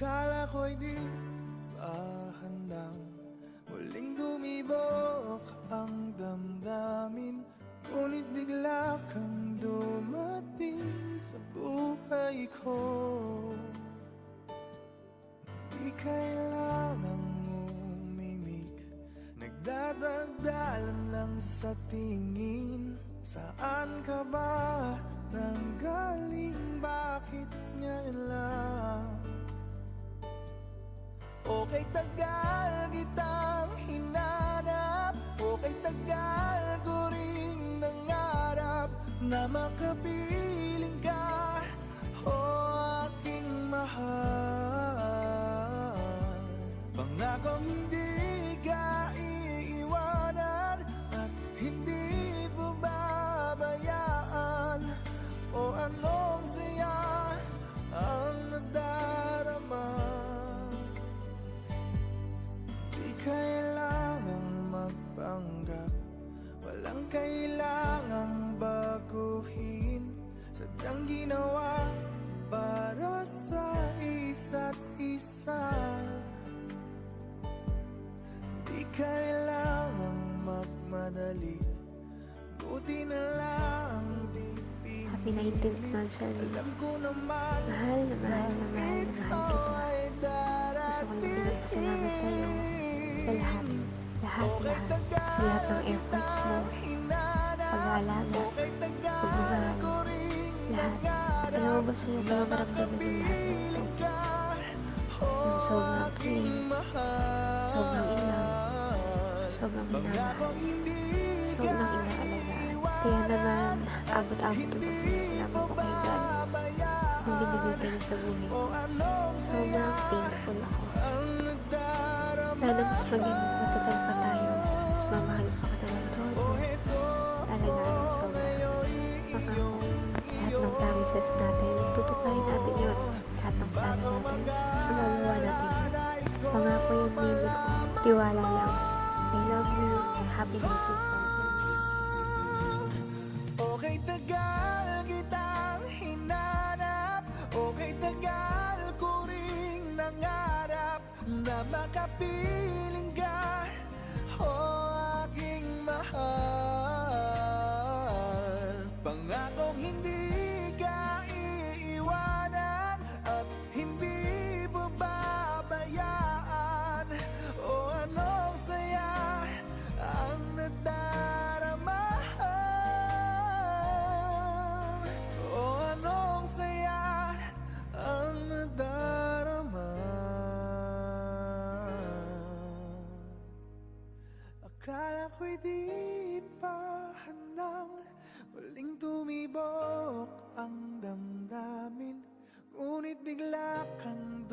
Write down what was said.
Akala ko'y di pa handang muling dumibok ang damdamin, ngunit bigla kang dumating sa buhay ko. Di kailangang umimik, nagdadagdalan lang sa tingin. Saan ka ba nanggaling? Bakit ngayon lang? Okay, tagal kitang hinanap, okay, tagal ko ring nangarap na makapiling ka, o aking mahal. Pangakong hindi ka iiwanan at hindi babayaan, o anong saya ang nadarama. Di kailangang magpanggap, walang kailangang baguhin, sadyang ginawa para sa isa't isa. Di kailangang magmadali, buti na lang di pilit. Happy 19th anniversary. Alam ko naman Mahal na mahal na mahal na mahal kita. Gusto ko lang pinagpasalamat sa iyo sa lahat, sa lahat ng efforts mo, pag-aalaga, pagmamahal, lahat. Alam mo ba sa iyo kung maramdaman ng lahat ng ito? Yung sobrang tuwing, sobrang inang, sobrang minamahal, sobrang inaalagaan. Kaya naman, abot-abot ang pagpapasalamat ko kay God kung binigay ka niya sa buhay ko. Sobrang thankful ako. Sana mas maging matagal pa tayo, mas mamahal pa ka ng todo. Talagaan ng sobra. Pangako, lahat ng promises natin, tutuparin natin yun. Lahat ng plano natin, magagawa natin yun. Pangako yun, baby ko. Tiwala lang. I love you. Happy 19th anniversary. Okay, tagal kitang hinanap, okay, tagal ko ring nangarap na makapiling ka, o aking mahal. Pangakong hindi ka iiwanan at hindi babayaan, o anong saya ang nadarama. O anong saya ang nadarama. Akala ko'y di pa handang muling tumibok ang damdamin, ngunit bigla kang